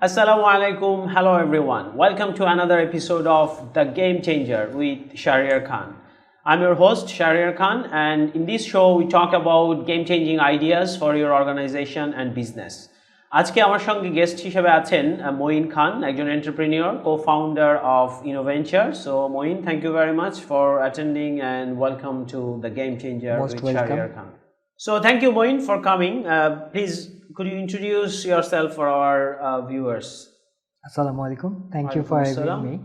Assalamu alaikum. Hello everyone. Welcome to another episode of The Game Changer with Shahriar Khan. I'm your host Shahriar Khan, and in this show we talk about game changing ideas for your organization and business. আজকে আমার সঙ্গে guest হিসেবে আছেন Moin Khan, একজন entrepreneur, co-founder of Innoventure. So Moin, thank you very much for attending and welcome to The Game Changer with Shahriar Khan. So thank you Moin for coming. Please could you introduce yourself for our viewers? Assalamu alaikum. Thank you for having me.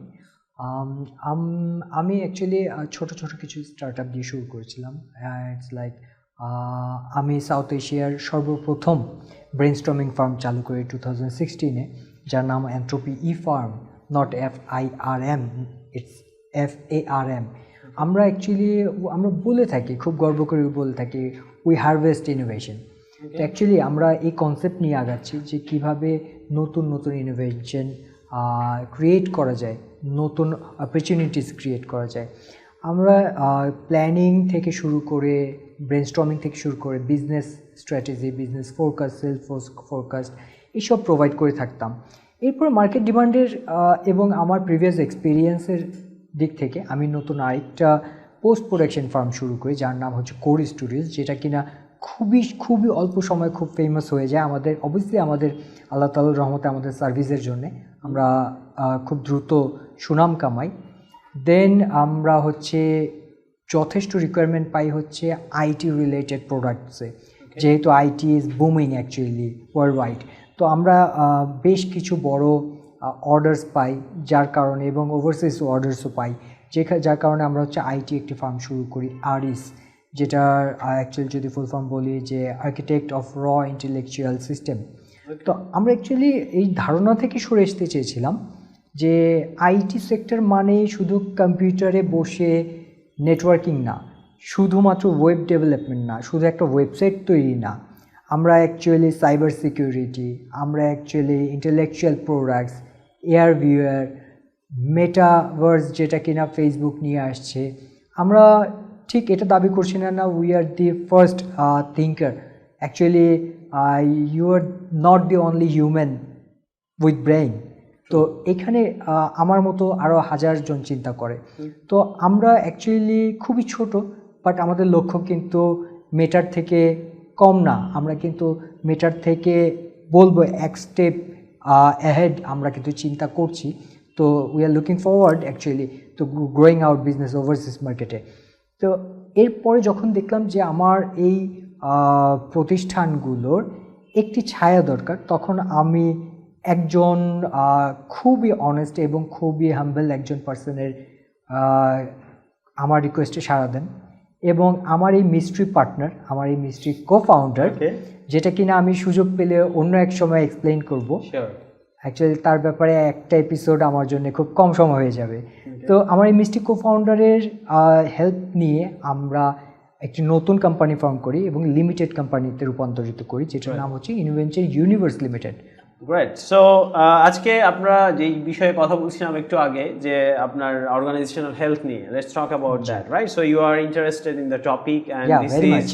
আমি actually ছোট কিছু startup দিয়ে শুরু করেছিলাম। It's like আমি south এশিয়ার সর্বপ্রথম brainstorming farm চালু করি 2016-এ, যার নাম entropy E farm, not FIRM, it's FARM। আমরা বলে থাকি, খুব গর্ব করে বলে থাকি, উই হারভেস্ট ইনোভেশন। অ্যাকচুয়ালি আমরা এই কনসেপ্ট নিয়ে আগাচ্ছি যে কীভাবে নতুন ইনোভেশন ক্রিয়েট করা যায়, নতুন অপরচুনিটিস ক্রিয়েট করা যায়। আমরা প্ল্যানিং থেকে শুরু করে, ব্রেনস্টর্মিং থেকে শুরু করে, business strategy, business forecast, sales forecast এইসব প্রোভাইড করে থাকতাম। এরপর মার্কেট ডিমান্ডের এবং আমার প্রিভিয়াস এক্সপিরিয়েন্সের দিক থেকে আমি নতুন আরেকটা পোস্ট প্রোডাকশন ফার্ম শুরু করি, যার নাম হচ্ছে কোর স্টুডিওস, যেটা কিনা খুবই অল্প সময় খুব ফেমাস হয়ে যায়। অবভিয়াসলি আমাদের আল্লাহ তাআলার রহমতে আমাদের সার্ভিসের জন্যে আমরা খুব দ্রুত সুনাম কামাই। দেন আমরা যথেষ্ট রিকোয়ারমেন্ট পাই আইটি রিলেটেড প্রোডাক্টসে, যেহেতু IT is booming actually world wide. তো আমরা বেশ কিছু বড় অর্ডার্স পাই, যার কারণে, এবং ওভারসিজ অর্ডার্সও পাই, যার কারণে আমরা আইটি একটি ফার্ম শুরু করি, আরইস, যেটার অ্যাকচুয়ালি যদি ফুল ফর্ম বলি যে আর্কিটেক্ট অফ র ইন্টেলেকচুয়াল সিস্টেম। তো আমরা অ্যাকচুয়ালি এই ধারণা থেকে সরে আসতে চেয়েছিলাম যে আইটি সেক্টর মানে শুধু কম্পিউটারে বসে নেটওয়ার্কিং না, শুধুমাত্র ওয়েব ডেভেলপমেন্ট না, শুধু একটা ওয়েবসাইট তৈরি না। আমরা অ্যাকচুয়ালি সাইবার সিকিউরিটি, আমরা actually intellectual products, air viewer, metaverse, যেটা কিনা ফেসবুক নিয়ে আসছে, আমরা ঠিক এটা দাবি করছি না we are the first thinker. Actually you are not the only human with brain. তো এখানে আমার মতো আরও 1000 জন চিন্তা করে। তো আমরা অ্যাকচুয়ালি খুবই ছোট, বাট আমাদের লক্ষ্য কিন্তু মেটার থেকে কম না। আমরা কিন্তু মেটার থেকে বলবো এক স্টেপ অ্যাহেড আমরা কিন্তু চিন্তা করছি। তো we are looking forward actually to growing out business overseas মার্কেটে। তো এরপরে যখন দেখলাম যে আমার এই প্রতিষ্ঠানগুলোর একটি ছায়া দরকার, তখন আমি একজন খুবই অনেস্ট এবং খুবই হাম্বল একজন পার্সনের আমার রিকোয়েস্টে সাড়া দেন, এবং আমার এই মিস্ট্রি পার্টনার, আমার এই মিস্ট্রি কো-ফাউন্ডার, যেটা কিনা আমি সুযোগ পেলে অন্য এক সময় এক্সপ্লেইন করবো। অ্যাকচুয়ালি তার ব্যাপারে একটা এপিসোড আমার জন্য খুব কম সময় হয়ে যাবে। তো আমার এই মিস্ট্রি কো-ফাউন্ডারের হেল্প নিয়ে আমরা একটি নতুন কোম্পানি ফর্ম করি এবং লিমিটেড কোম্পানিতে রূপান্তরিত করি, যেটার নাম হচ্ছে ইনোভেঞ্চার ইউনিভার্স লিমিটেড। গ্রেট। সো আজকে আমরা যে বিষয়ে কথা বলছিলাম একটু আগে, যে আপনার অর্গানাইজেশনাল হেলথ নিয়ে, let's talk about that, right? So you are interested in the topic, and this is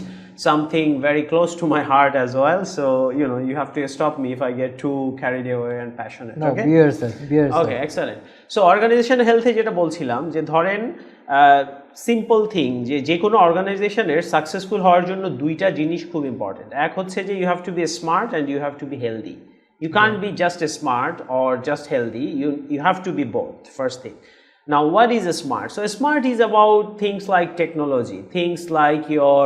something very close to my heart as well, so you have to stop me if I get too carried away and passionate. No, okay, okay, excellent. So organizational health এ যেটা বলছিলাম, যে ধরেন simple thing, যে কোনো অর্গানাইজেশনের successful হওয়ার জন্য দুইটা জিনিস খুব ইম্পর্টেন্ট। এক হচ্ছে যে you have to be smart and you have to be healthy. You can't be just smart or just healthy. You have to be both, first thing. Now, what is smart? So smart is about things like technology, things like your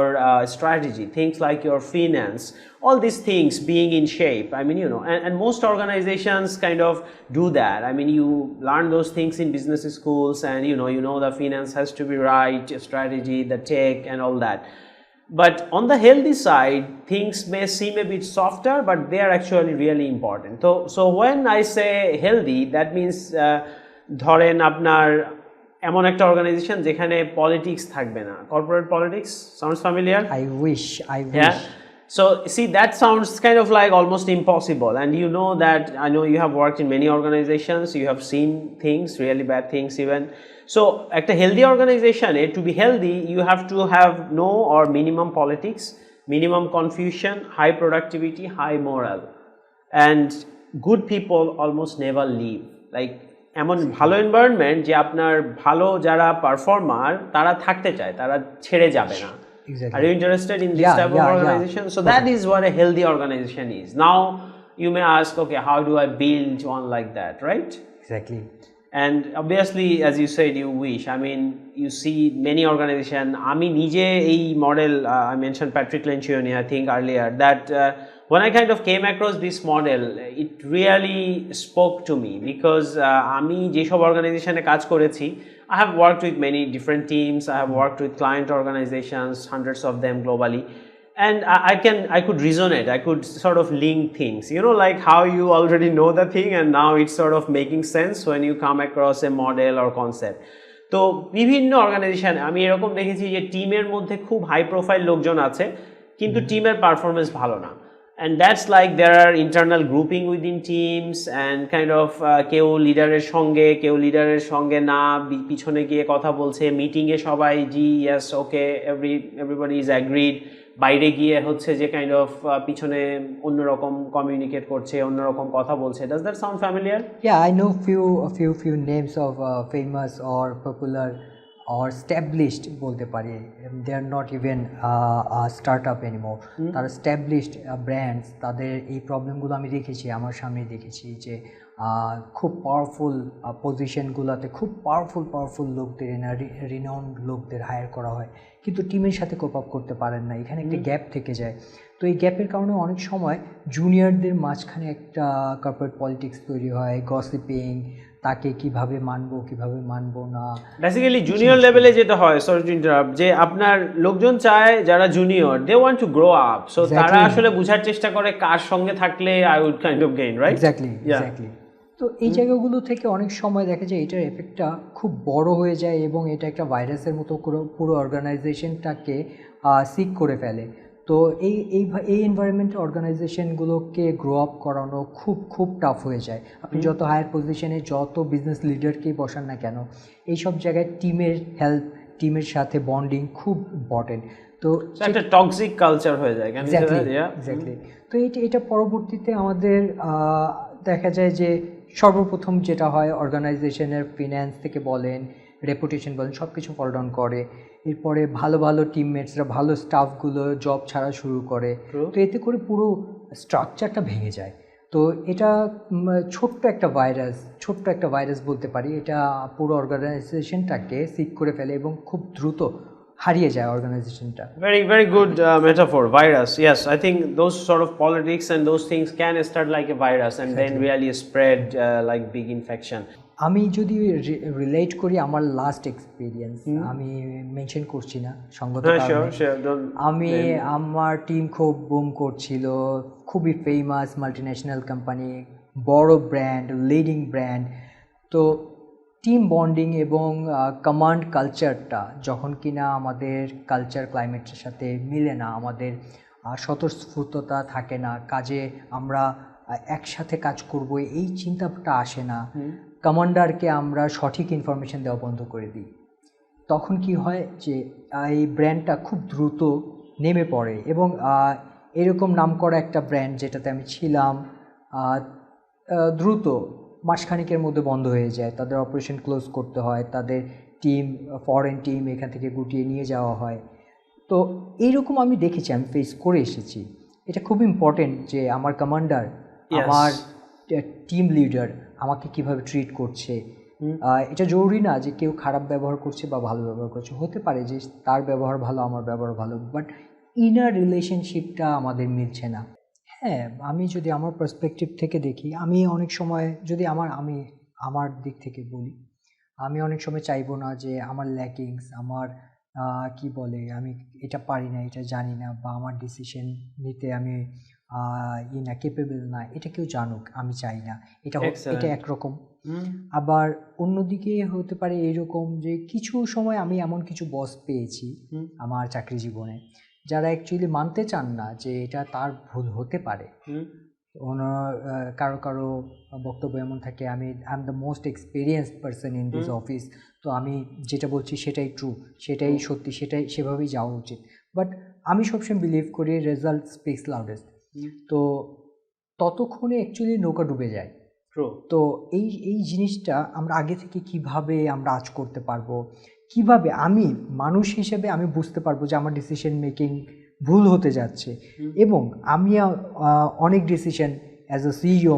strategy, things like your finance, all these things being in shape. I mean, and most organizations kind of do that. I mean, you learn those things in business schools, and the finance has to be right, strategy, the tech, and all that. But on the healthy side, things may seem a bit softer, but they are actually really important. So when I say healthy, that means ধরেন আপনার এমন একটা organisation যেখানে politics থাকবে না, corporate politics, sounds familiar? I wish. Yeah. So see, that sounds kind of like almost impossible, and that I know you have worked in many organizations, you have seen things, really bad things even. So একটা healthy organization, to be healthy, you have to have no or minimum politics, minimum confusion, high productivity, high morale, and good people almost never leave. Like এমন ভালো environment যে আপনার ভালো যারা performer তারা থাকতে চায়, তারা ছেড়ে যাবে না। Exactly. Are you interested in this type of organization? So that is what a healthy organization is. Now you may ask, okay, how do I build one like that, right? Exactly. And obviously, as you said, you wish. I mean, you see many organization. আমি নিজে এই model, I mentioned Patrick Lencioni, I think earlier, that when I kind of came across this model, it really spoke to me because আমি যেসব organizationে কাজ করেছি, I have worked with many different teams. I have worked with client organizations, hundreds of them globally. And I could resonate, I could sort of link things, you know, like how you already know the thing and now it's sort of making sense when you come across a model or concept. তো বিভিন্ন organisation আমি এরকম দেখেছি যে টিমের মধ্যে খুব high profile লোকজন আছে কিন্তু টিমের পারফরমেন্স ভালো না, and that's like there are internal grouping within teams and kind of কেউ লিডারের সঙ্গে না পিছনে গিয়ে কথা বলছে, মিটিংয়ে সবাই জি yes okay everybody is agreed, বাইরে গিয়ে হচ্ছে যে কাইন্ড অফ পিছনে অন্যরকম কমিউনিকেট করছে, অন্যরকম কথা বলছে. Does that sound familiar? Yeah, I know few names of famous or popular or established বলতে পারি. They are not even a startup anymore. তারা established brands, তাদের এই প্রবলেমগুলো আমি দেখেছি, আমার সামনে দেখেছি যে খুব পাওয়ারফুল পজিশনগুলোতে খুব পাওয়ারফুল লোকদের, রিনাউন্ড লোকদের হায়ার করা হয় কিন্তু টিমের সাথে কোপ আপ করতে পারেন না, এখানে একটা গ্যাপ থেকে যায়. তো এই গ্যাপের কারণে অনেক সময় জুনিয়রদের মাঝখানে একটা কর্পোরেট পলিটিক্স তৈরি হয়, গসিপিং, তাকে কিভাবে মানবো না. বেসিক্যালি জুনিয়র লেভেলে যেটা হয়, সরি টু ইন্টারাপ্ট, যে আপনার লোকজন চায় যারা junior, they want to grow up, so তারা আসলে বোঝার চেষ্টা করে কার সঙ্গে থাকলে I would kind of gain, right? Exactly. তো এই জায়গাগুলো থেকে অনেক সময় দেখা যায় এটার এফেক্টটা খুব বড় হয়ে যায় এবং এটা একটা ভাইরাসের মতো পুরো অর্গানাইজেশনটাকে সিক করে ফেলে. তো এই এনভায়রনমেন্টে অর্গানাইজেশনগুলোকে গ্রো আপ করানো খুব টাফ হয়ে যায়. আপনি যত হায়ার পজিশনে যত বিজনেস লিডারকেই বসান না কেন, এইসব জায়গায় টিমের হেল্প, টিমের সাথে বন্ডিং খুব ইম্পর্টেন্ট. তো একটা টক্সিক কালচার হয়ে যায়. এক্স্যাক্টলি. তো এটা পরবর্তীতে আমাদের দেখা যায় যে সর্বপ্রথম যেটা হয়, অর্গানাইজেশনের ফিন্যান্স থেকে বলেন, রেপুটেশন বলেন, সব কিছু ফল ডাউন করে. এরপরে ভালো টিমমেটসরা, ভালো স্টাফগুলো জব ছাড়া শুরু করে. তো এতে করে পুরো স্ট্রাকচারটা ভেঙে যায়. তো এটা ছোট্ট একটা ভাইরাস বলতে পারি. এটা পুরো অর্গানাইজেশনটাকে সিক করে ফেলে এবং খুব দ্রুত হারিয়ে যায় অর্গানাইজেশনটা. Very good metaphor, virus. Yes, I think those sort of politics and those things can start like a virus and then really spread like big infection. আমি যদি রিলেট করি আমার লাস্ট এক্সপিরিয়েন্স, আমি মেনশন করছি না সঙ্গত কারণে, আমার টিম খুব বুম করছিল, খুবই ফেমাস মাল্টিন্যাশনাল কোম্পানি, বড় ব্র্যান্ড, লিডিং ব্র্যান্ড. তো টিম বন্ডিং এবং কমান্ড কালচারটা যখন কিনা আমাদের কালচার ক্লাইমেটের সাথে মিলে না, আমাদের স্বতঃস্ফূর্ততা থাকে না, কাজে আমরা একসাথে কাজ করব এই চিন্তাটা আসে না, কমান্ডারকে আমরা সঠিক ইনফরমেশন দেওয়া বন্ধ করে দিই, তখন কি হয় যে এই ব্র্যান্ডটা খুব দ্রুত নেমে পড়ে. এবং এরকম নামকরা একটা ব্র্যান্ড যেটাতে আমি ছিলাম দ্রুত মাসখানিকের মধ্যে বন্ধ হয়ে যায়, তাদের অপারেশন ক্লোজ করতে হয়, তাদের টিম, ফরেন টিম এখান থেকে গুটিয়ে নিয়ে যাওয়া হয়. তো এইরকম আমি দেখেছি, আমি ফেস করে এসেছি. এটা খুব ইম্পর্টেন্ট যে আমার কমান্ডার, আমার টিম লিডার আমাকে কিভাবে ট্রিট করছে. এটা জরুরি না যে কেউ খারাপ ব্যবহার করছে বা ভালো ব্যবহার করছে, হতে পারে যে তার ব্যবহার ভালো, আমার ব্যবহার ভালো, বাট ইনার রিলেশনশিপটা আমাদের মিলছে না. হ্যাঁ, আমি যদি আমার পার্সপেক্টিভ থেকে দেখি, আমি অনেক সময় যদি আমার দিক থেকে বলি, আমি অনেক সময় চাইবো না যে আমার ল্যাকিংস, আমার কি বলে, আমি এটা পারি না, এটা জানি না, বা আমার ডিসিশন নিতে আমি কেপেবল না, এটা কেউ জানুক, আমি চাই না. এটা একরকম. আবার অন্যদিকে হতে পারে এরকম যে কিছু সময় আমি এমন কিছু বস পেয়েছি আমার চাকরি জীবনে যারা অ্যাকচুয়ালি মানতে চান না যে এটা তার ভুল হতে পারে. কারো বক্তব্য এমন থাকে, I am the most experienced person in this office, তো আমি যেটা বলছি সেটাই ট্রু, সেটাই সত্যি, সেভাবেই যাওয়া উচিত. বাট আমি সবসময় বিলিভ করি রেজাল্ট স্পিক্স লাউডেস্ট. তো ততক্ষণে অ্যাকচুয়ালি নৌকা ডুবে যায়। তো এই জিনিসটা আমরা আগে থেকে কিভাবে আমরা আজ করতে পারবো, কিভাবে আমি মানুষ হিসেবে আমি বুঝতে পারবো যে আমার ডিসিশন মেকিং ভুল হতে যাচ্ছে, এবং আমি অনেক ডিসিশন অ্যাজ এ সিইও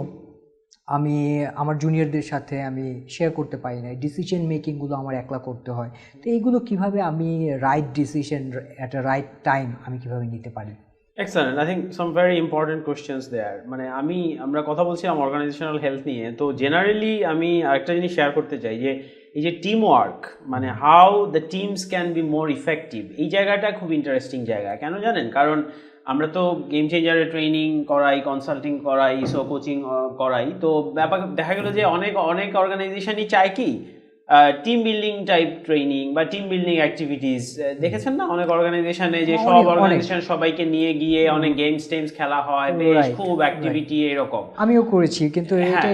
আমি আমার জুনিয়রদের সাথে আমি শেয়ার করতে পারি না, ডিসিশন মেকিংগুলো আমার একলা করতে হয়। তো এইগুলো কিভাবে আমি right decision at a right time আমি কিভাবে নিতে পারি? Excellent. I think some very important questions there. মানে আমরা কথা বলছিলাম অর্গানাইজেশনাল হেলথ নিয়ে, তো জেনারেলি আমি আরেকটা জিনিস শেয়ার করতে চাই যে এই যে টিম ওয়ার্ক, মানে how the teams can be more effective, এই জায়গাটা খুব ইন্টারেস্টিং জায়গা। কেন জানেন? কারণ আমরা তো গেম চেঞ্জারের ট্রেনিং করাই, কনসাল্টিং করাই, সো কোচিং করাই, তো ব্যাপার দেখা গেলো যে অনেক অর্গানাইজেশনই চায় কি টিম বিল্ডিং টাইপ ট্রেনিং বা টিম বিল্ডিং অ্যাক্টিভিটিস। দেখেছেন না অনেক অর্গানাইজেশনে যে সব অর্গানাইজেশন সবাইকে নিয়ে গিয়ে অনেক গেমস টেমস খেলা হয়, বেশ খুব অ্যাক্টিভিটি এরকম। আমিও করেছি, কিন্তু এটা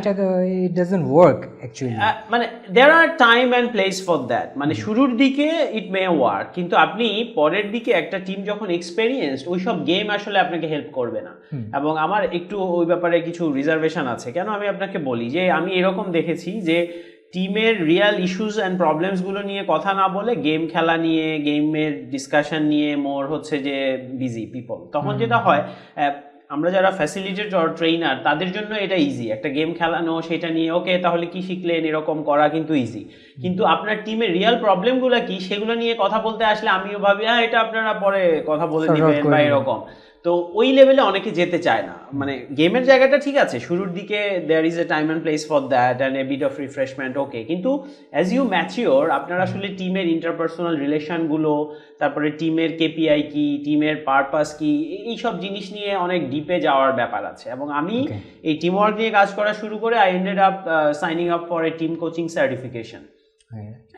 ইট ডাজন্ট ওয়ার্ক অ্যাকচুয়ালি। মানে there are time and place for that. মানে শুরুর দিকে ইট মে ওয়ার্ক, কিন্তু আপনি পরের দিকে একটা টিম যখন এক্সপেরিয়েন্সড, ওইসব গেম আসলে আপনাকে হেল্প করবে না। এবং আমার একটু ওই ব্যাপারে কিছু রিজার্ভেশন আছে। কেন আমি আপনাকে বলি যে আমি এরকম দেখেছি যে টিমের রিয়াল ইস্যুস অ্যান্ড প্রবলেমসগুলো নিয়ে কথা না বলে গেম খেলা নিয়ে, গেমের ডিসকাশন নিয়ে মোর হচ্ছে যে বিজি পিপল, তখন যেটা হয় আমরা যারা ফ্যাসিলিটেটর ট্রেনার তাদের জন্য এটা ইজি, একটা গেম খেলানো, সেটা নিয়ে ওকে তাহলে কি শিখলেন এরকম করা কিন্তু ইজি। কিন্তু আপনার টিমের রিয়াল প্রবলেমগুলো কি সেগুলো নিয়ে কথা বলতে আসলে আমিও ভাবি এটা আপনারা পরে কথা বলে দিবেন বা এরকম। তো ওই লেভেলে অনেকে যেতে চায় না। মানে গেমের জায়গাটা ঠিক আছে, শুরুর দিকে there is a time and place for that and a bit of refreshment, okay. কিন্তু অ্যাজ ইউ ম্যাচিওর আপনার আসলে টিমের ইন্টারপার্সোনাল রিলেশনগুলো, তারপরে টিমের কেপিআই কি, টিমের পারপাস কি, এইসব জিনিস নিয়ে অনেক ডিপে যাওয়ার ব্যাপার আছে। এবং আমি এই টিম ওয়ার্ক নিয়ে কাজ করা শুরু করে I ended up signing up for a team coaching certification.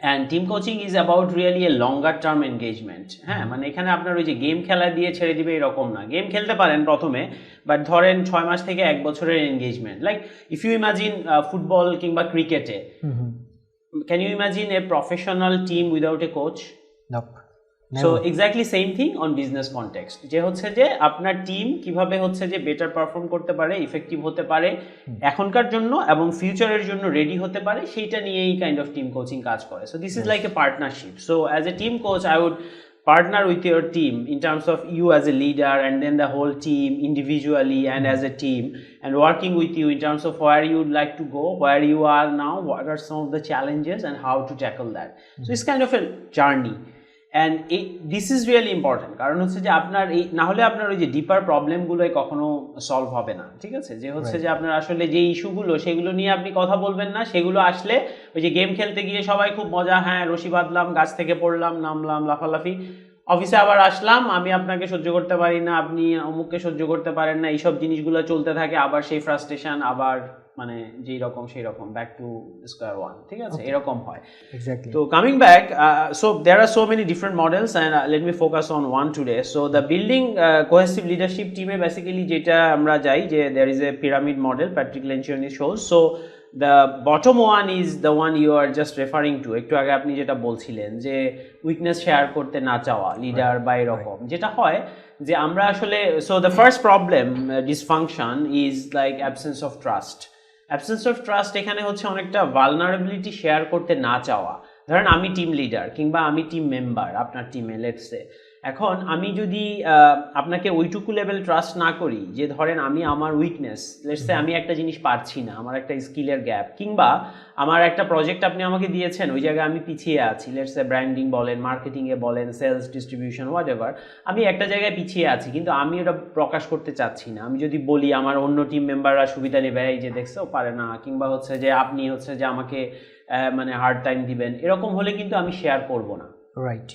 And team coaching is about really A longer term engagement. হ্যাঁ, মানে এখানে আপনার ওই যে গেম খেলা দিয়ে ছেড়ে দিবে এরকম না। গেম খেলতে পারেন প্রথমে, বাট ধরেন 6 মাস থেকে 1 বছরের engagement. Like if you imagine football কিংবা ক্রিকেটে, can you imagine a professional team without a coach? So exactly same thing on business context, যে হচ্ছে যে আপনার টিম কিভাবে হচ্ছে যে বেটার পারফর্ম করতে পারে, ইফেক্টিভ হতে পারে এখনকার জন্য এবং ফিউচারের জন্য রেডি হতে পারে, সেইটা নিয়েই কাইন্ড অফ টিম কোচিং কাজ করে। So this is like a partnership. So as a team coach I would partner with your team in terms of you as a leader and then the whole team individually and as a team, and working with you in terms of where you would like to go, where you are now, what are some of the challenges and how to tackle that. So it's kind of a journey. And this is really important, কারণ হচ্ছে যে আপনার এই না হলে আপনার ওই যে ডিপার প্রবলেমগুলোই কখনো সলভ হবে না। ঠিক আছে, যে হচ্ছে যে আপনার আসলে যে ইস্যুগুলো সেগুলো নিয়ে আপনি কথা বলবেন না, সেগুলো আসলে ওই যে গেম খেলতে গিয়ে সবাই খুব মজা, হ্যাঁ রশি বাঁধলাম, গাছ থেকে পড়লাম, নামলাম, লাফালাফি, অফিসে আবার আসলাম, আমি আপনাকে সহ্য করতে পারি না, আপনি অমুককে সহ্য করতে পারেন না, এইসব জিনিসগুলো চলতে থাকে, আবার সেই ফ্রাস্ট্রেশন আবার মানে যেই রকম সেই রকম ব্যাক টু স্কোয়ার ওয়ান। ঠিক আছে, এরকম হয়। তো coming back, so there are so many different models and let me focus on one today. So the building cohesive leadership টিমে বেসিক্যালি যেটা আমরা যাই যে there is a pyramid model, Patrick Lencioni shows. So the bottom one is the one you are just referring to, একটু আগে আপনি যেটা বলছিলেন যে উইকনেস শেয়ার করতে না চাওয়া লিডার বা এরকম যেটা হয় যে আমরা আসলে, so the first problem dysfunction is like absence of trust. Absence of trust এখানে হচ্ছে অনেকটা ভালনারেবিলিটি শেয়ার করতে না চাওয়া। ধরেন আমি টিম লিডার কিংবা আমি টিম মেম্বার আপনার টিমে, লেটস সে, এখন আমি যদি আপনাকে ওইটুকু লেভেল ট্রাস্ট না করি যে ধরেন আমি আমার উইকনেস, লেটস সে আমি একটা জিনিস পারছি না, আমার একটা স্কিলের গ্যাপ, কিংবা আমার একটা প্রজেক্ট আপনি আমাকে দিয়েছেন ওই জায়গায় আমি পিছিয়ে আছি, লেটস সে ব্র্যান্ডিং বলেন, মার্কেটিংয়ে বলেন, সেলস, ডিস্ট্রিবিউশন, হোয়াট এভার, আমি একটা জায়গায় পিছিয়ে আছি কিন্তু আমি ওটা প্রকাশ করতে চাচ্ছি না। আমি যদি বলি আমার অন্য টিম মেম্বাররা সুবিধা নেবে, এই যে দেখছো পারে না, কিংবা হচ্ছে যে আপনি হচ্ছে যে আমাকে মানে হার্ড টাইম দিবেন, এরকম হলে কিন্তু আমি শেয়ার করব না। Right,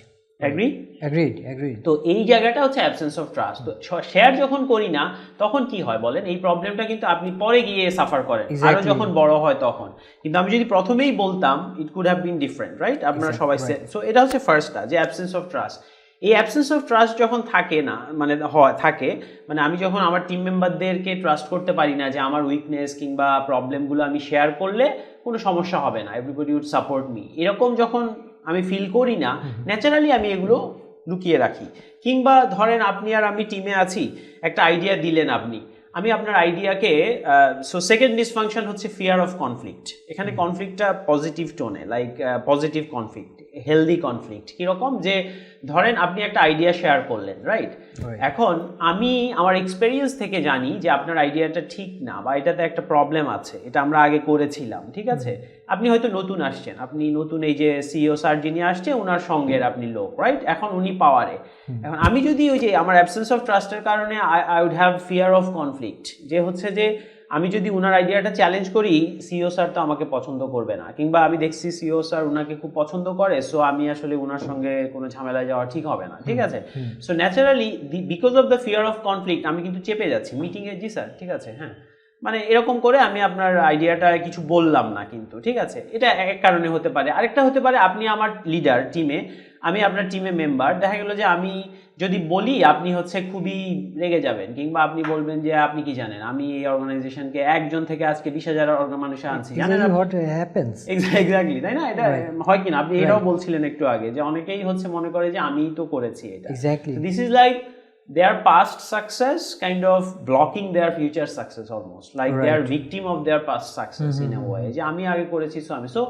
Agreed. তো এই জায়গাটা হচ্ছে অ্যাবসেন্স অফ ট্রাস্ট। তো শেয়ার যখন করি না তখন কি হয় বলেন, এই প্রবলেমটা কিন্তু আপনি পরে গিয়ে সাফার করেন, আরো যখন বড় হয় তখন। কিন্তু আমি যদি প্রথমেই বলতাম it could have been different, right? আপনারা সবাই সো এটা হচ্ছে ফার্স্টটা, যে অ্যাবসেন্স অফ ট্রাস্ট। এই অ্যাবসেন্স অফ ট্রাস্ট যখন থাকে না, মানে থাকে, মানে আমি যখন আমার টিম মেম্বারদেরকে ট্রাস্ট করতে পারি না যে আমার উইকনেস কিংবা প্রবলেমগুলো আমি শেয়ার করলে কোনো সমস্যা হবে না, এভরিবডি উড সাপোর্ট মি, এরকম যখন আমি ফিল করি না, ন্যাচারালি আমি এগুলো লুকিয়ে রাখি। কিংবা ধরেন আপনি আর আমি টিমে আছি, একটা আইডিয়া দিলেন আপনি, আমি আপনার আইডিয়াকে সো সেকেন্ড ডিসফাংশন হচ্ছে ফিয়ার অফ কনফ্লিক্ট। এখানে কনফ্লিক্টটা পজিটিভ টোনে, like positive conflict, healthy conflict. কীরকম, যে ধরেন আপনি একটা আইডিয়া শেয়ার করলেন, রাইট? এখন আমি আমার এক্সপেরিয়েন্স থেকে জানি যে আপনার আইডিয়াটা ঠিক না, বা এটাতে একটা প্রবলেম আছে, এটা আমরা আগে করেছিলাম, ঠিক আছে? আপনি হয়তো নতুন আসছেন, আপনি নতুন, এই যে সিইও স্যার যিনি আসছে ওনার সঙ্গের আপনি লোক, রাইট? এখন উনি পাওয়ারে। এখন আমি যদি ওই যে আমার অ্যাবসেন্স অফ ট্রাস্টের কারণে I would have fear of conflict, যে হচ্ছে যে আমি যদি ওনার আইডিয়াটা চ্যালেঞ্জ করি, সিইও স্যার তো আমাকে পছন্দ করবে না, কিংবা আমি দেখছি সিইও স্যার ওনাকে খুব পছন্দ করে, সো আমি আসলে ওনার সঙ্গে কোনো ঝামেলায় যাওয়া ঠিক হবে না, ঠিক আছে? So naturally because of the fear of conflict আমি কিন্তু চেপে যাচ্ছি মিটিংয়ে, জি স্যার, ঠিক আছে, হ্যাঁ, মানে এরকম করে আমি আপনার আইডিয়াটা কিছু বললাম না কিন্তু, ঠিক আছে? এটা এক কারণে হতে পারে। আরেকটা হতে পারে, আপনি আমার লিডার টিমে, আমি আপনার টিমে মেম্বার, দেখা গেল যে আমি যদি বলি আপনি হচ্ছে খুবই রেগে যাবেন, কিংবা আপনি বলবেন যে আপনি কি জানেন আমি এই অর্গানাইজেশনকে একজন থেকে আজকে 20,000 মানুষ আনছি, জানেন এক্স্যাক্টলি, তাই না? এটা হয় কিনা, আপনি এটাও বলছিলেন একটু আগে, যে অনেকেই হচ্ছে মনে করে যে আমিই তো করেছি এটা। This is like their past success kind of blocking their future success, almost like they are victim of their past success in a way, যে আমি আগে করেছি, সো আমি, সো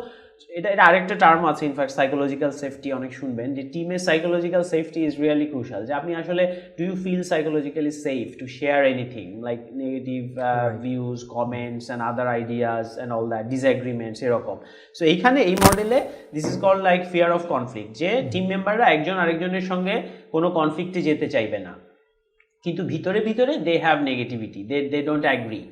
এটা আরেকটা টার্ম আছে ইনফ্যাক্ট, সাইকোলজিক্যাল সেফটি, অনেক শুনবেন যে টিমের psychological safety is really crucial, যে আপনি আসলে do you feel psychologically safe to share anything, like negative views, comments and other ideas and all that, disagreements, এরকম। সো এইখানে এই মডেলে this is called like fear of conflict, যে team মেম্বাররা একজন আরেকজনের সঙ্গে কোনো কনফ্লিক্টে যেতে চাইবে না, কিন্তু ভিতরে ভিতরে they have negativity, they don't agree.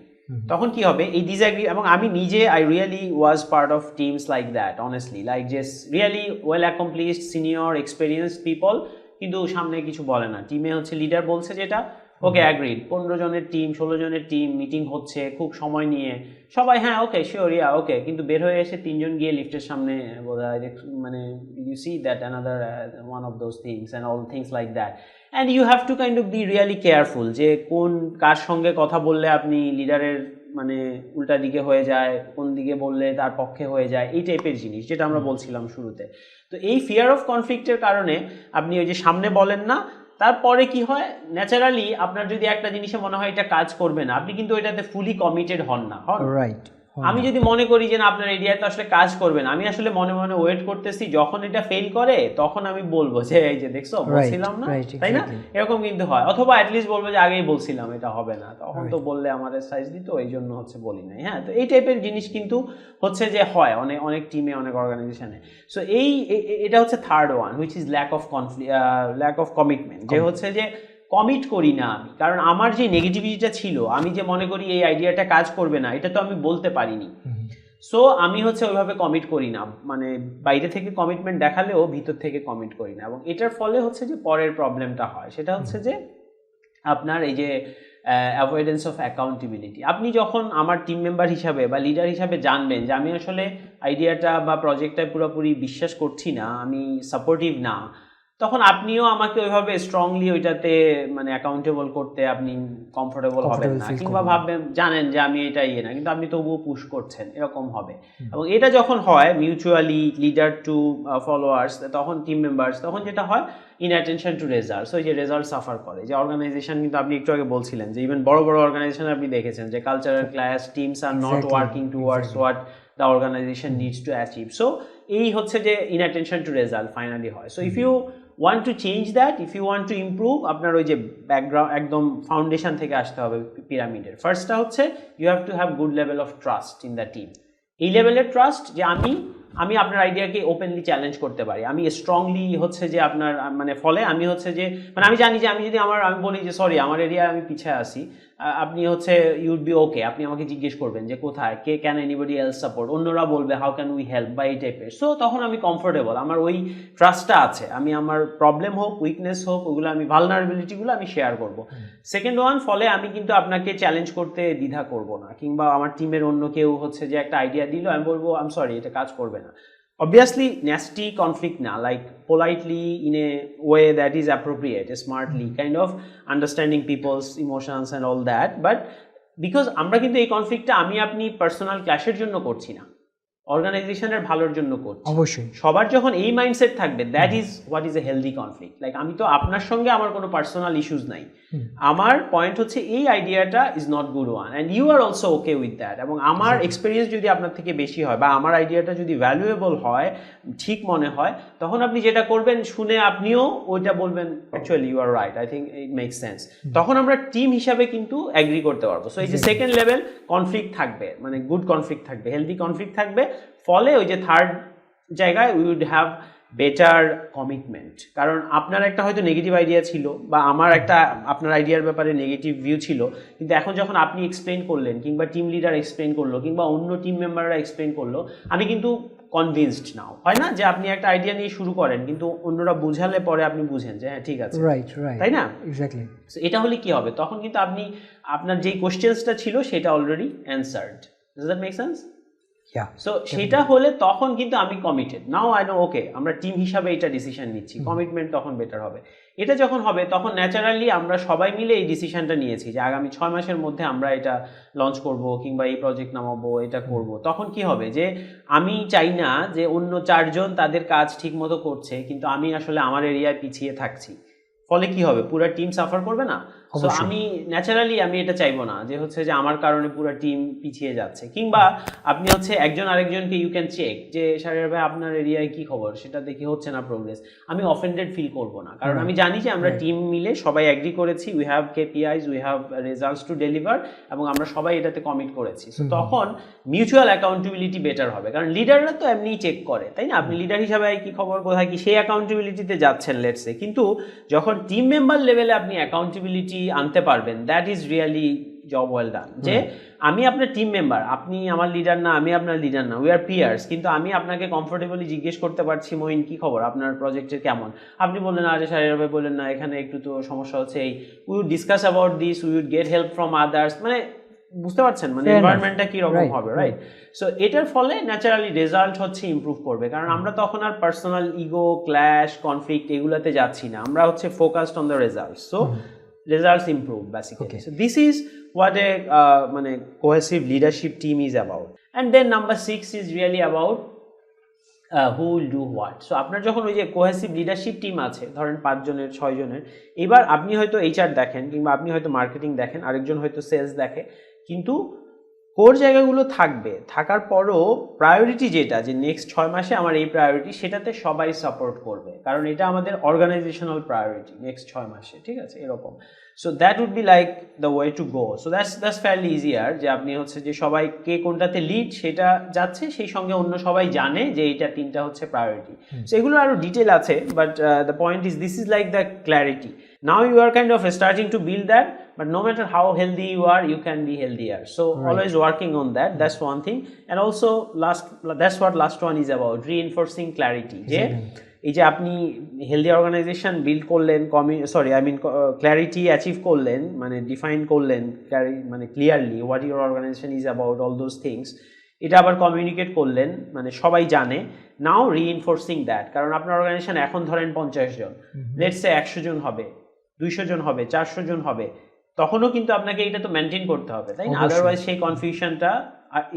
তখন কি হবে, এই ডিসঅ্যাগ্রি, এবং আমি নিজে I really was part of teams like that, honestly, like just really well accomplished senior experienced people, কিন্তু সামনে কিছু বলে না, টিমে হচ্ছে লিডার বলছে যেটা, ওকে অ্যাগ্রিড, 15 জনের টিম, 16 জনের টিম, মিটিং হচ্ছে খুব সময় নিয়ে, সবাই হ্যাঁ ওকে শিওর, ইয়া ওকে, কিন্তু বের হয়ে এসে 3 জন গিয়ে লিফটের সামনে মানে you see that another one of those things and all things like that. And you have to kind of be really careful, যে কোন কার সঙ্গে কথা বললে আপনি লিডারের মানে উল্টা দিকে হয়ে যায়, কোন দিকে বললে তার পক্ষে হয়ে যায়, এই টাইপের জিনিস যেটা আমরা বলছিলাম শুরুতে। তো এই ফিয়ার অফ কনফ্লিক্টের কারণে আপনি ওই যে সামনে বলেন না, তারপরে কি হয়, ন্যাচারালি আপনার যদি একটা জিনিসে মনে হয় এটা কাজ করবে না, আপনি কিন্তু এটাতে ফুলি কমিটেড হন না, রাইট? আমি যদি মনে করি যে না আপনার এরিয়া তো আসলে কাজ করবে না, আমি আসলে মনে মনে ওয়েট করতেছি, যখন এটা ফেল করে তখন আমি বলবো যে এই যে দেখছো বলছিলাম না, তাই না? এরকম কিন্তু হয়, অথবা অ্যাটলিস্ট বলবো যে আগেই বলছিলাম এটা হবে না, তখন তো বললে আমাদের সাইজ দিত, এই জন্য হচ্ছে বলি নাই, হ্যাঁ? তো এই টাইপের জিনিস কিন্তু হচ্ছে যে হয় অনেক অনেক টিমে, অনেক অর্গানাইজেশনে। সো এটা হচ্ছে third one, which is lack of commitment, যে হচ্ছে যে কমিট করি না আমি, কারণ আমার যে নেগেটিভিটিটা ছিল, আমি যে মনে করি এই আইডিয়াটা কাজ করবে না, এটা তো আমি বলতে পারিনি, সো আমি হচ্ছে ওইভাবে কমিট করি না, মানে বাইরে থেকে কমিটমেন্ট দেখালেও ভিতর থেকে কমিট করি না, এবং এটার ফলে হচ্ছে যে পরের প্রবলেমটা হয়, সেটা হচ্ছে যে আপনার এই যে অ্যাভয়েডেন্স অফ অ্যাকাউন্টেবিলিটি। আপনি যখন আমার টিম মেম্বার হিসাবে বা লিডার হিসাবে জানবেন যে আমি আসলে আইডিয়াটা বা প্রজেক্টটা পুরোপুরি বিশ্বাস করছি না, আমি সাপোর্টিভ না, তখন আপনিও আমাকে ওইভাবে স্ট্রংলি ওইটাতে মানে অ্যাকাউন্টেবল করতে আপনি কমফোর্টেবল হবেন না, কিংবা ভাববেন জানেন যে আমি এটা ইয়ে না, কিন্তু আপনি তবুও পুশ করছেন, এরকম হবে। এবং এটা যখন হয় মিউচুয়ালি লিডার টু ফলোয়ার্স, তখন টিম মেম্বার্স, তখন যেটা হয় ইনঅ্যাটেনশন টু রেজাল্টস, ওই যে রেজাল্ট সাফার করে, যে অর্গানাইজেশন কিন্তু আপনি একটু আগে বলছিলেন যে ইভেন বড় বড় অর্গানাইজেশন আপনি দেখেছেন যে cultural clash, teams are not working towards what the organization needs to achieve. So এই হচ্ছে যে ইনঅ্যাটেনশন টু রেজাল্ট ফাইনালি হয়। So if you want to change that, if you want to improve, আপনার ওই যে ব্যাকগ্রাউন্ড একদম foundation থেকে আসতে হবে পিরামিডের। ফার্স্টটা হচ্ছে you have to have good level of trust in the team. এই লেভেলের ট্রাস্ট যে আমি আপনার আইডিয়াকে ওপেনলি চ্যালেঞ্জ করতে পারি, আমি স্ট্রংলি হচ্ছে যে আপনার মানে ফলে আমি হচ্ছে যে মানে আমি জানি যে আমি যদি আমি বলি যে সরি আমার এরিয়ায় আমি পিছিয়ে আসি, আপনি হচ্ছে ইউড বি ওকে, আপনি আমাকে জিজ্ঞেস করবেন যে কোথায়, কে ক্যান এনিবডি এলস সাপোর্ট, অন্যরা বলবে হাউ ক্যান উই হেল্প বা এই টাইপের। সো তখন আমি কমফোর্টেবল, আমার ওই ট্রাস্টটা আছে, আমি আমার প্রবলেম হোক উইকনেস হোক ওগুলো আমি ভালনারেবিলিটিগুলো আমি শেয়ার করব। সেকেন্ড ওয়ান, ফলে আমি কিন্তু আপনাকে চ্যালেঞ্জ করতে দ্বিধা করব না, কিংবা আমার টিমের অন্য কেউ হচ্ছে যে একটা আইডিয়া দিল, আমি বলবো আই এম সরি এটা কাজ করবে না। Obviously nasty conflict na, like politely in a way that is appropriate, smartly, kind of understanding people's emotions and all that, but because আমরা কিন্তু এই কনফ্লিক্টটা আমি আপনি পার্সোনাল ক্ল্যাশের জন্য করছি না, অর্গানাইজেশনের ভালোর জন্য করছি। অবশ্যই সবার যখন এই মাইন্ডসেট থাকবে, that is what is a healthy conflict. Like আমি তো আপনার সঙ্গে আমার কোনো পার্সোনাল ইস্যুস নাই, আমার পয়েন্ট হচ্ছে এই আইডিয়াটা is not good one and you are also okay with that, এবং আমার এক্সপিরিয়েন্স যদি আপনার থেকে বেশি হয় বা আমার আইডিয়াটা যদি ভ্যালুয়েবল হয়, ঠিক মনে হয়, তখন আপনি যেটা করবেন শুনে আপনিও ওইটা বলবেন actually you are right, I think it makes sense. তখন আমরা টিম হিসাবে কিন্তু অ্যাগ্রি করতে পারবো। সো এই যে সেকেন্ড লেভেল কনফ্লিক্ট থাকবে, মানে গুড কনফ্লিক্ট থাকবে, হেলদি কনফ্লিক্ট থাকবে, ফলে ওই যে থার্ড জায়গায় we would have better commitment. কারণ আপনার একটা হয়তো নেগেটিভ আইডিয়া ছিল বা আমার একটা আপনার আইডিয়ার ব্যাপারে নেগেটিভ ভিউ ছিল, কিন্তু এখন যখন আপনি এক্সপ্লেন করলেন কিংবা টিম লিডার এক্সপ্লেন করলো কিংবা অন্য টিম মেম্বাররা এক্সপ্লেন করলো, আমি কিন্তু কনভিন্সড নাও। হয় না যে আপনি একটা আইডিয়া নিয়ে শুরু করেন কিন্তু অন্যরা বুঝালে পরে আপনি বুঝেন যে হ্যাঁ ঠিক আছে, রাইট, তাই না? এক্স্যাক্টলি। এটা হলে কি হবে, তখন কিন্তু আপনি আপনার যেই কোশ্চেন্সটা ছিল সেটা already answered. Does that make sense? So সেটা হলে তখন কিন্তু আমি কমিটেড, নাও আই নো ওকে আমরা টিম হিসাবে এটা ডিসিশন নিচ্ছি, কমিটমেন্ট তখন বেটার হবে। এটা যখন হবে তখন ন্যাচারালি আমরা সবাই মিলে এই ডিসিশনটা নিয়েছি যে আগামী 6 মাসের মধ্যে আমরা এটা লঞ্চ করব কিংবা এই প্রজেক্ট নামাবো, এটা করব। তখন কি হবে যে আমি চাই না যে অন্য 4 জন তাদের কাজ ঠিক মতো করছে কিন্তু আমি আসলে আমার এরিয়ায় পিছিয়ে থাকছি, ফলে কি হবে পুরো টিম সাফার করবে না? সো আমি ন্যাচারালি আমি এটা চাইবো না যে হচ্ছে যে আমার কারণে পুরো টিম পিছিয়ে যাচ্ছে। কিংবা আপনি হচ্ছে একজন আরেকজনকে ইউ ক্যান চেক যে শাহরিয়ার ভাই আপনার এরিয়ায় কি খবর, সেটা দেখে হচ্ছে না প্রোগ্রেস, আমি অফেন্ডেড ফিল করবো না, কারণ আমি জানি যে আমরা টিম মিলে সবাই এগ্রি করেছি, we have KPIs, we have results to deliver, এবং আমরা সবাই এটাতে কমিট করেছি। সো তখন মিউচুয়াল অ্যাকাউন্টেবিলিটি বেটার হবে, কারণ লিডাররা তো এমনিই চেক করে, তাই না? আপনি লিডার হিসাবে কি খবর, কোথায় কি, সেই অ্যাকাউন্টেবিলিটিতে যাচ্ছেন লেটসে। কিন্তু যখন টিম মেম্বার লেভেলে আপনি অ্যাকাউন্টেবিলিটি আনতে পারবেন, that is really job well done. যে আমি আপনার টিম মেম্বার, আপনি আমার লিডার না, আমি আপনার লিডার না, উই আর পিয়ার্স, কিন্তু আমি আপনাকে কমফোর্টেবলি জিজ্ঞেস করতে পারছি মইন কি খবর, আপনার প্রজেক্টের কেমন। আপনি বললেন আরে শাহরিয়ার ভাই বললেন না এখানে একটু তো সমস্যা হচ্ছে, এই we would discuss about this, we would get help from others, মানে বুঝতে পারছেন মানে এনভায়রনমেন্টটা কি রকম হবে, রাইট? সো এটার ফলে ন্যাচারালি রেজাল্ট হচ্ছে ইমপ্রুভ করবে, কারণ আমরা তখন আর পার্সোনাল ইগো, ক্ল্যাশ, কনফ্লিক্ট এগুলাতে যাচ্ছি না, আমরা হচ্ছে focused on the result. So results improve basically. So this is what a মানে cohesive leadership team is about. And then number 6 is really about who will do what. So আপনার যখন ওই যে কোহেসিভ লিডারশিপ টিম আছে, ধরেন 5 জনের 6 জনের, এবার আপনি হয়তো এইচআর দেখেন কিংবা আপনি হয়তো মার্কেটিং দেখেন, আরেকজন হয়তো সেলস দেখে, কিন্তু কোর জায়গাগুলো থাকবে, থাকার পরও প্রায়োরিটি যেটা যে নেক্সট 6 মাসে আমার এই প্রায়োরিটি, সেটাতে সবাই সাপোর্ট করবে, কারণ এটা আমাদের অর্গানাইজেশনাল প্রায়োরিটি নেক্সট 6 মাসে, ঠিক আছে এরকম। So that would be like the way to go. So that's fairly easier, যে আপনি হচ্ছে যে সবাই কে কোনটাতে লিড সেটা যাচ্ছে, সেই সঙ্গে অন্য সবাই জানে যে এইটা 3টা হচ্ছে প্রায়োরিটি। সো এগুলো আরও ডিটেল আছে, but the point is this is like the clarity. Now you are kind of starting to build that, but no matter how healthy you are, you can be healthier. So always working on that. That's one thing. And also that's what last one is about, reinforcing clarity. যে এই যে আপনি healthy organization build করলেন, clarity achieve করলেন, মানে define করলেন মানে clearly what your organization is about, all those things, এটা আবার কমিউনিকেট করলেন, মানে সবাই জানে। নাও রিইনফোর্সিং দ্যাট, কারণ আপনার অর্গানাইজেশন এখন ধরেন 50 জন, লেটস সে 100 জন হবে, 200 জন হবে, 400 জন হবে, তখনও কিন্তু আপনাকে এটা তো মেনটেন করতে হবে, তাই না? আদারওয়াইজ সেই কনফিউশনটা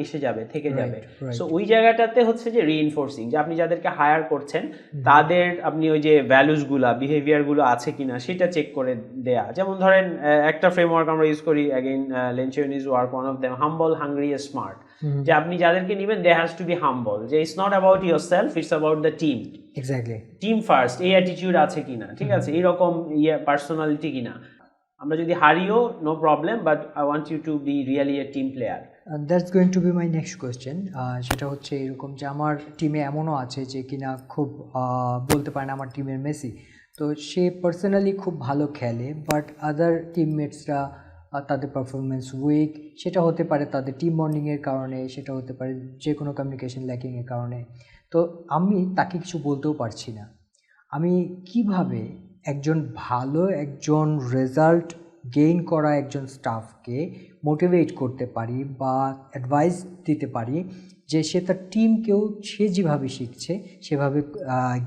এসে যাবে, থেকে যাবে। সো ওই জায়গাটাতে হচ্ছে যে রিইনফোর্সিং, যে আপনি যাদেরকে হায়ার করছেন তাদের আপনি ওই যে ভ্যালুসগুলা, বিহেভিয়ারগুলো আছে কিনা সেটা চেক করে দেয়া। যেমন ধরেন একটা ফ্রেমওয়ার্ক আমরা ইউজ করি, again Lencioni's work, one of them, humble, hungry, smart. যে আপনি যাদেরকে নেবেন they has to be humble, যে it's not about your self, it's about the team. Exactly, team first, এই অ্যাটিটিউড আছে কিনা, ঠিক আছে, এইরকম পার্সোনালিটি কিনা। আমরা যদি হারিও no problem, but I want you to be really a team player. That's going to be my next question. সেটা হচ্ছে এরকম যে আমার টিমে এমনও আছে যে কিনা খুব বলতে পারেন আমার টিমের মেসি, তো সে পার্সোনালি খুব ভালো খেলে, বাট আদার টিমমেটসরা তাদের পারফরমেন্স উইক, সেটা হতে পারে তাদের টিম বন্ডিংয়ের কারণে, সেটা হতে পারে যে কোনো কমিউনিকেশন ল্যাকিংয়ের কারণে। তো আমি তাকে কিছু বলতেও পারছি না। আমি কিভাবে একজন রেজাল্ট গেইন করা একজন স্টাফকে মোটিভেট করতে পারি বা অ্যাডভাইস দিতে পারি যে সে তার টিমকেও সে যেভাবে শিখছে সেভাবে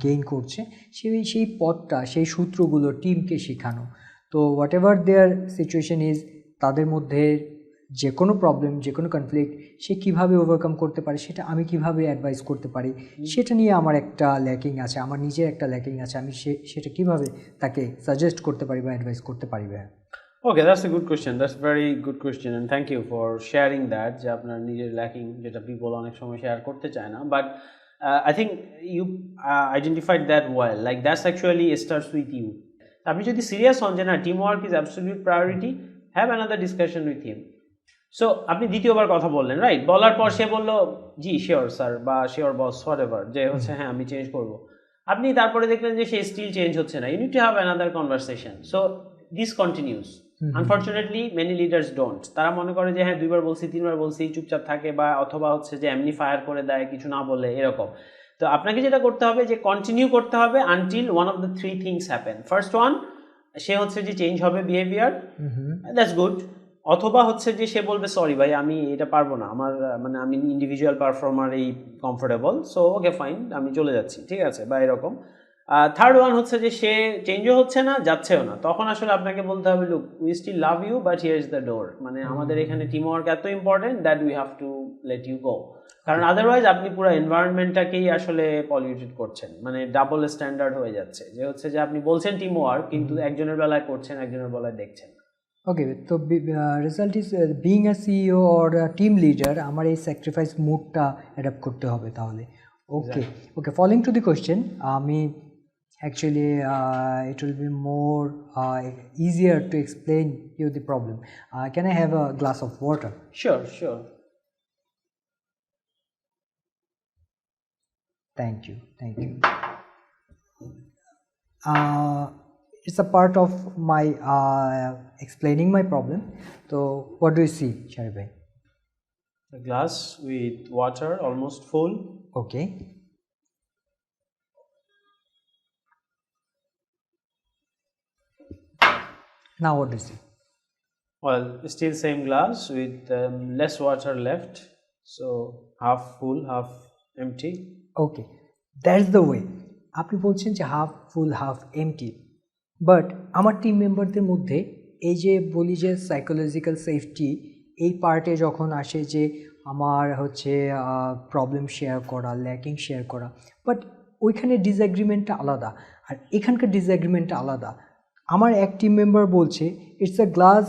গেইন করছে, সেই পথটা, সেই সূত্রগুলো টিমকে শেখানো। তো whatever their situation is, তাদের মধ্যে যে কোনো প্রবলেম, যে কোনো কনফ্লিক্ট সে কীভাবে ওভারকাম করতে পারে, সেটা আমি কিভাবে অ্যাডভাইস করতে পারি, সেটা নিয়ে আমার একটা ল্যাকিং আছে, আমার নিজের একটা ল্যাকিং আছে। আমি সেটা কিভাবে তাকে সাজেস্ট করতে পারি বা অ্যাডভাইস করতে পারি। Okay, that's a good question. That's a very good question, and thank you for sharing that. যে আপনার নিজের ল্যাকিং যেটা people অনেক সময় শেয়ার করতে চায় না, but I think you identified that well. Like that's actually starts with you. আপনি যদি সিরিয়াস হন যে না teamwork is absolute priority, have another discussion with him. So আপনি দ্বিতীয়বার কথা বললেন, রাইট? বলার পর সে বলল জি শিওর স্যার বা শিওর বস হোয়াটএভার, যে হচ্ছে হ্যাঁ আমি চেঞ্জ করব। আপনি তারপরে দেখলেন যে সে স্টিল চেঞ্জ হচ্ছে না, you need to have another conversation. So this continues. Unfortunately many leaders don't. তারা মনে করে যে হ্যাঁ 2বার বলছি 3বার বলছি, চুপচাপ থাকে, বা অথবা হচ্ছে যে এমনি ফায়ার করে দেয় কিছু না বলে, এরকম। তো আপনাকে যেটা করতে হবে যে কন্টিনিউ করতে হবে until one of the 3 things happen. First one, সে হচ্ছে যে চেঞ্জ হবে বিহেভিয়ার, দ্যাটস গুড। অথবা হচ্ছে যে সে বলবে সরি ভাই আমি এটা পারবো না, আমার মানে আমি ইন্ডিভিজুয়াল পারফর্মার এই কমফোর্টেবল, সো ওকে ফাইন আমি চলে যাচ্ছি, ঠিক আছে, বা এরকম। থার্ড ওয়ান হচ্ছে যে সে চেঞ্জও হচ্ছে না, যাচ্ছেও না, তখন আসলে আপনাকে বলতে হবে look we still love you but here is the door, মানে আমাদের এখানে টিম ওয়ার্ক এত important that we have to let you go, কারণ আদারওয়াইজ আপনি পুরো এনভায়রনমেন্টটাকেই আসলে পলিউটেড করছেন, মানে ডাবল স্ট্যান্ডার্ড হয়ে যাচ্ছে, যে হচ্ছে যে আপনি বলছেন টিম ওয়ার্ক কিন্তু একজনের বেলায় করছেন, একজনের বেলায় দেখছেন। ওকে, তো result is being a CEO or team leader, আমার এই স্যাক্রিফাইস মুডটা অ্যাডাপ্ট করতে হবে তাহলে। ওকে ওকে, ফলোইং টু দি কোয়েশ্চেন, আমি actually it will be more easier to explain you the problem. Can I have a glass of water? Sure, sure. Thank you, thank you. It's a part of my explaining my problem. So what do you see, Shahriar bhai? A glass with water almost full. Okay. Now what do you see? Well, still same glass with less water left, so half full, half empty. Okay, that's the way. আপনি বলছেন যে half full half empty, but আমার team মেম্বারদের মধ্যে এই যে বলি যে সাইকোলজিক্যাল সেফটি এই পার্টে যখন আসে, যে আমার হচ্ছে প্রবলেম শেয়ার করা, ল্যাকিং শেয়ার করা, বাট ওইখানে ডিসএগ্রিমেন্টটা আলাদা আর এখানকার ডিসএগ্রিমেন্টটা আলাদা। আমার এক টিম মেম্বার বলছে it's a glass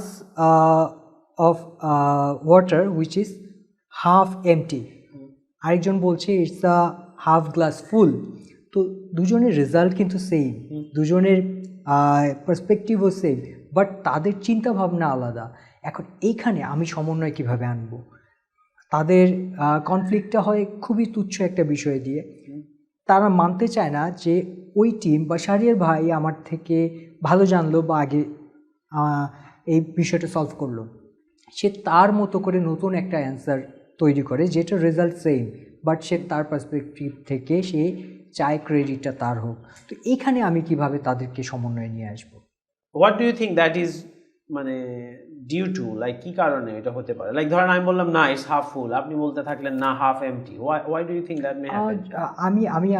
of water which is half empty, আরেকজন বলছে it's a half glass full. তো দুজনের রেজাল্ট কিন্তু সেম, দুজনের পার্সপেক্টিভও সেম, বাট তাদের চিন্তা ভাবনা আলাদা। এখন এইখানে আমি সমন্বয় কিভাবে আনবো? তাদের কনফ্লিক্টটা হয় খুবই তুচ্ছ একটা বিষয় দিয়ে, তারা মানতে চায় না যে ওই টিম বা শাহরিয়ার ভাই আমার থেকে ভালো জানলো বা আগে এই বিষয়টা সলভ করলো, সে তার মতো করে নতুন একটা অ্যান্সার তৈরি করে যেটা রেজাল্ট সেম, বাট সে তার পার্সপেক্টিভ থেকে সে চায় ক্রেডিটটা তার হোক। তো এইখানে আমি কিভাবে তাদেরকে সমন্বয়ে নিয়ে আসবো? What do you think that is মানে ডিউ টু, লাইক কি কারণে এটা হতে পারে? লাইক ধরেন আমি বললাম না ইটস হাফ ফুল, আপনি বলতে থাকলেন না half empty, why do you think that may happen? আমি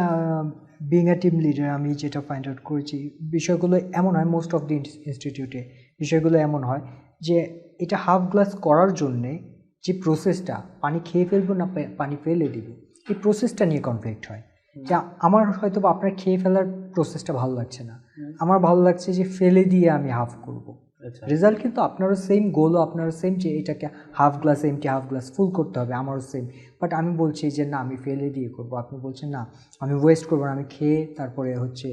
বিং এ টিম লিডার আমি যেটা ফাইন্ড আউট করেছি, বিষয়গুলো এমন হয় মোস্ট অফ দি ইনস্টিটিউটে, বিষয়গুলো এমন হয় যে এটা হাফ গ্লাস করার জন্যে যে প্রসেসটা, পানি খেয়ে ফেলবো না পানি ফেলে দিব, এই প্রসেসটা নিয়ে কনফ্লিক্ট হয়। যা আমার হয়তো বা আপনার খেয়ে ফেলার প্রসেসটা ভালো লাগছে না, আমার ভালো লাগছে যে ফেলে দিয়ে আমি হাফ করব। রেজাল্ট কিন্তু আপনারও সেম, গোলও আপনারও সেম, যে এটাকে half glass empty half glass full করতে হবে, আমারও সেম, বাট আমি বলছি যে না আমি ফেলে দিয়ে করব, আপনি বলছেন না আমি ওয়েস্ট করবো না, আমি খেয়ে তারপরে হচ্ছে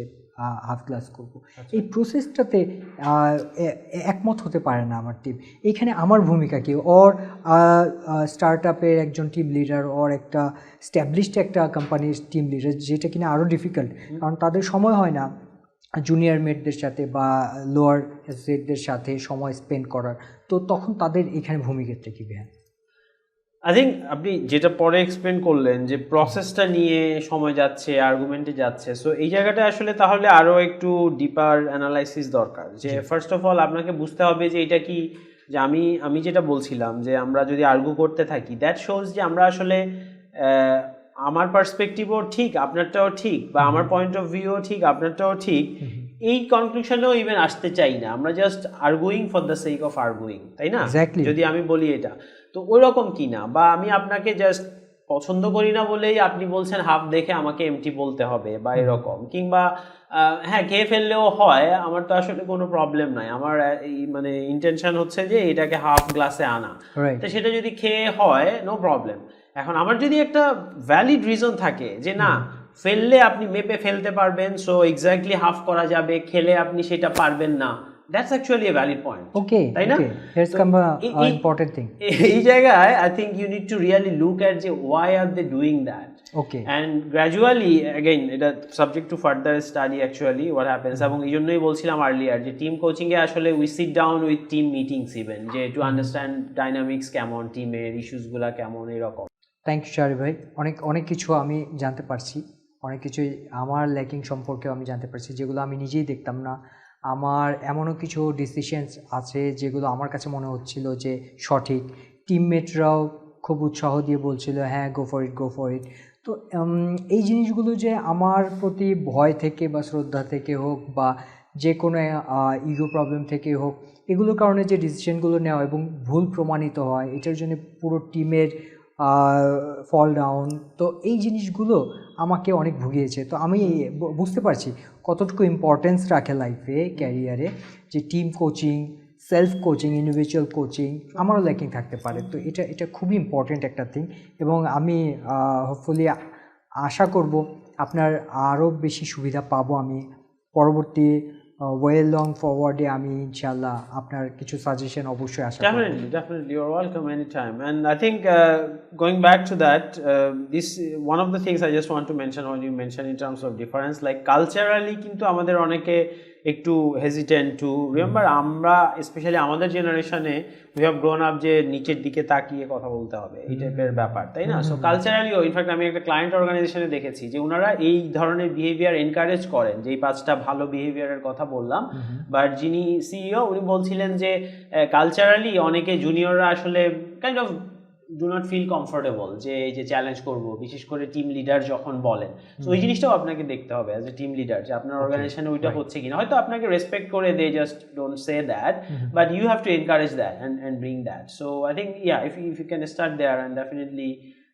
হাফ গ্লাস করব। এই প্রসেসটাতে একমত হতে পারে না আমার টিম। এইখানে আমার ভূমিকা কি? ওর স্টার্ট আপের একজন টিম লিডার, ওর একটা স্ট্যাবলিশড একটা কোম্পানির টিম লিডার, যেটা কিনা আরও ডিফিকাল্ট, কারণ তাদের সময় হয় না জুনিয়র মেটদের সাথে বা লোয়ার এসেটদের সাথে সময় স্পেন্ড করার। তো তখন তাদের এখানে ভূমিকাটা কী? আই থিঙ্ক আপনি যেটা পরে এক্সপ্লেন করলেন যে প্রসেসটা নিয়ে সময় যাচ্ছে, আর্গুমেন্টে যাচ্ছে, সো এই জায়গাটা আসলে তাহলে আরও একটু ডিপার অ্যানালাইসিস দরকার। যে ফার্স্ট অফ অল আপনাকে বুঝতে হবে যে এটা কি, যে আমি যেটা বলছিলাম যে আমরা যদি আর্গু করতে থাকি, দ্যাট শোজ যে আমরা আসলে আমার পার্সপেক্টিভও ঠিক আপনারটাও ঠিক, বা আমার পয়েন্ট অফ ভিউও ঠিক আপনারটাও ঠিক, এই কনক্লুশনেও ইভেন আসতে চাই না, আমরা just arguing for the sake of arguing, তাই না? Exactly. যদি আমি বলি এটা, তো ওই রকম কি না, বা আমি আপনাকে জাস্ট পছন্দ করি না বলেই আপনি বলছেন হাফ দেখে আমাকে এমটি বলতে হবে বা এরকম, কিংবা হ্যাঁ খেয়ে ফেললেও হয়, আমার তো আসলে কোনো প্রবলেম নাই, আমার এই মানে ইন্টেনশন হচ্ছে যে এটাকে হাফ গ্লাসে আনা, Right. তো সেটা যদি খেয়ে হয় নো প্রবলেম। এখন আমার যদি একটা ভ্যালিড রিজন থাকে যে না ফেললে আপনি মেপে ফেলতে পারবেন, সো এক্স্যাক্টলি হাফ করা যাবে, খেলে আপনি সেটা পারবেন না, that's actually a valid point, Okay, তাই না? okay. Here's come a important thing. এই জায়গায় I think you need to really look at যে why are they doing that, Okay. And gradually again এটা subject to further study actually what happens, এবং এই জন্যই বলছিলাম আর্লিয়ার যে team কোচিংয়ে আসলে we sit down with team meetings even, যে টু আন্ডারস্ট্যান্ড ডাইনামিক্স কেমন, টিমের ইস্যুসগুলো কেমন, এরকম। থ্যাংক ইউ শাহরি ভাই, অনেক কিছু আমি জানতে পারছি, অনেক কিছুই আমার ল্যাকিং সম্পর্কেও আমি জানতে পারছি যেগুলো আমি নিজেই দেখতাম না। আমার এমনও কিছু ডিসিশনস আছে যেগুলো আমার কাছে মনে হচ্ছিল যে সঠিক, টিমমেটরাও খুব উৎসাহ দিয়ে বলছিল হ্যাঁ গো ফর ইট। তো এই জিনিসগুলো যে আমার প্রতি ভয় থেকে বা শ্রদ্ধা থেকে হোক বা যে কোনো ইগো প্রবলেম থেকে হোক, এগুলোর কারণে যে ডিসিশনগুলো নেওয়া এবং ভুল প্রমাণিত হয়, এটার জন্য পুরো টিমের ফল ডাউন, তো এই জিনিসগুলো আমাকে অনেক ভুগিয়েছে। তো আমি বুঝতে পারছি কতটুকু ইম্পর্টেন্স রাখে লাইফে, ক্যারিয়ারে, যে team coaching, self coaching, individual coaching আমারও ল্যাকিং থাকতে পারে। তো এটা খুবই ইম্পর্টেন্ট একটা থিং, এবং আমি হোপফুলি আশা করব আপনার আরও বেশি সুবিধা পাবো আমি পরবর্তী ওয়েল লং ফরওয়ার্ডে। আমি ইনশাআল্লাহ আপনার কিছু সাজেশন অবশ্যই আশা করব। Definitely, you're welcome anytime. And I think going back to that, this one of the things I just want to mention when you mention in terms of difference, like culturally কিন্তু আমাদের অনেকে একটু hesitant to remember, আমরা specially আমাদের জেনারেশনে we have grown up যে নিচের দিকে তাকিয়ে কথা বলতে হবে এই টাইপের ব্যাপার, তাই না? সো কালচারালিও ইনফ্যাক্ট আমি একটা ক্লায়েন্ট অর্গানাইজেশনে দেখেছি যে ওনারা এই ধরনের বিহেভিয়ার এনকারেজ করেন, যে এই 5টা ভালো বিহেভিয়ারের কথা বললাম, বাট যিনি সিইও উনি বলছিলেন যে কালচারালি অনেকে জুনিয়ররা আসলে kind of do not feel comfortable যে এই যে চ্যালেঞ্জ করব, বিশেষ করে টিম লিডার যখন বলেন। তো ওই জিনিসটাও আপনাকে দেখতে হবে অ্যাজ এ টিম লিডার যে আপনার অর্গানাইজেশনে ওইটা হচ্ছে কিনা। হয়তো আপনাকে রেসপেক্ট করে they just don't say that, but you have to encourage that and bring that. So I think if you can start there, and definitely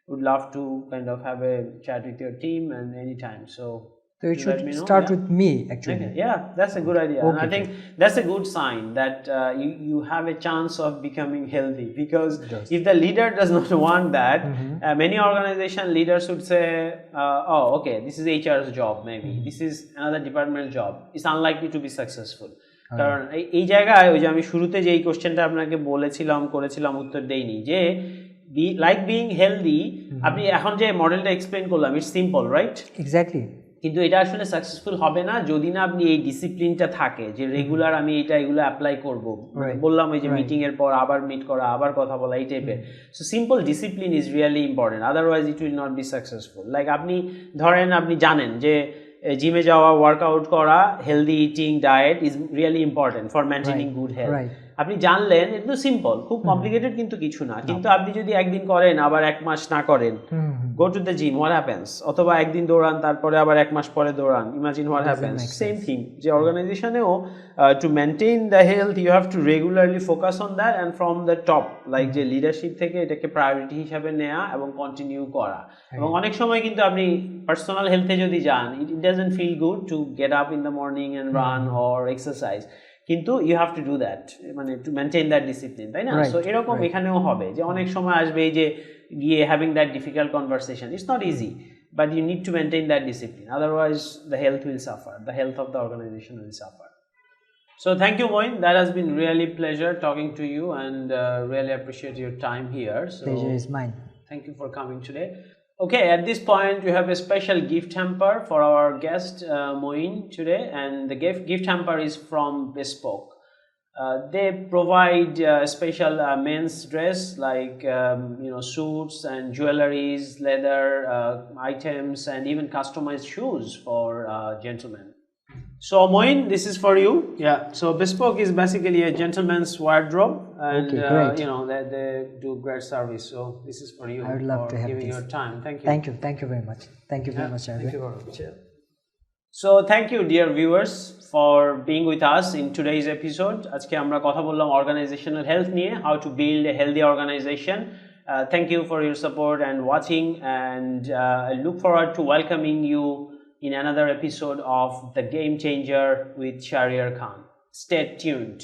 would love to kind of have a chat with your team and anytime. So it should start with me actually. Okay. Yeah, that's a good idea. Okay. And I think that's a good sign that you have a chance of becoming healthy, because if the leader does not want that, many organization leaders would say, oh okay, this is HR's job, maybe this is another department's job, it's unlikely to be successful. কারণ এই জায়গায় ওই যে আমি শুরুতে যে এই কোশ্চেনটা আপনাকে করেছিলাম উত্তর দেইনি, যে লাইক বিইং হেলদি, আপনি এখন যে মডেলটা এক্সপ্লেন করলাম, ইটস সিম্পল রাইট? এক্স্যাক্টলি। কিন্তু এটা আসলে সাকসেসফুল হবে না যদি না আপনি এই ডিসিপ্লিনটা থাকে যে রেগুলার আমি এগুলো অ্যাপ্লাই করব। বললাম ওই যে মিটিং এর পর আবার মিট করা, আবার কথা বলা, এই টাইপের। So simple discipline is really important, otherwise it will not be successful. Like আপনি ধরেন আপনি জানেন যে জিমে যাওয়া, ওয়ার্কআউট করা, healthy eating, diet is really important for maintaining good health. আপনি জানলেন, এটা তো সিম্পল, খুব কমপ্লিকেটেড কিন্তু কিছু না। কিন্তু আপনি যদি একদিন করেন আবার 1 মাস না করেন, go to the gym, what happens? অথবা একদিন দৌড়ান তারপরে আবার 1 মাস পরে দৌড়ান, imagine what happens? Same thing, যে অর্গানাইজেশনেও to maintain the health you have to regularly focus on that, and from the top, like যে লিডারশিপ থেকে এটাকে প্রায়োরিটি হিসাবে নেওয়া এবং কন্টিনিউ করা। এবং অনেক সময় কিন্তু আপনি পার্সোনাল হেলথে যদি যান, it doesn't feel good to get up in the morning and run or exercise, কিন্তু you have to do that, মানে টু মেনটেন দ্যাট ডিসিপ্লিন, তাই না? সো এরকম এখানেও হবে যে অনেক সময় আসবে এই যে গিয়ে having that difficult conversation, it's not easy, but you need to maintain that discipline, otherwise the health will suffer, the health of the organization will suffer. So thank you, Moin. That has been really pleasure talking to you, and really appreciate your time here. So pleasure is mine. Thank you for coming today. Okay, at this point we have a special gift hamper for our guest Moin today, and the gift hamper is from Bespoke. They provide special men's dress like suits and jewelries, leather items, and even customized shoes for gentlemen. So Moin, this is for you. Yeah. So Bespoke is basically a gentleman's wardrobe, and they do great service. So this is for you. I would love to have giving this. Your time. Thank you. Thank you very much. Thank you very much. Thank you very much. Yeah. So thank you dear viewers for being with us in today's episode. আজকে আমরা কথা বললাম organizational health নিয়ে, how to build a healthy organization. Thank you for your support and watching, and I look forward to welcoming you in another episode of The Game Changer with Shahriar Khan. Stay tuned.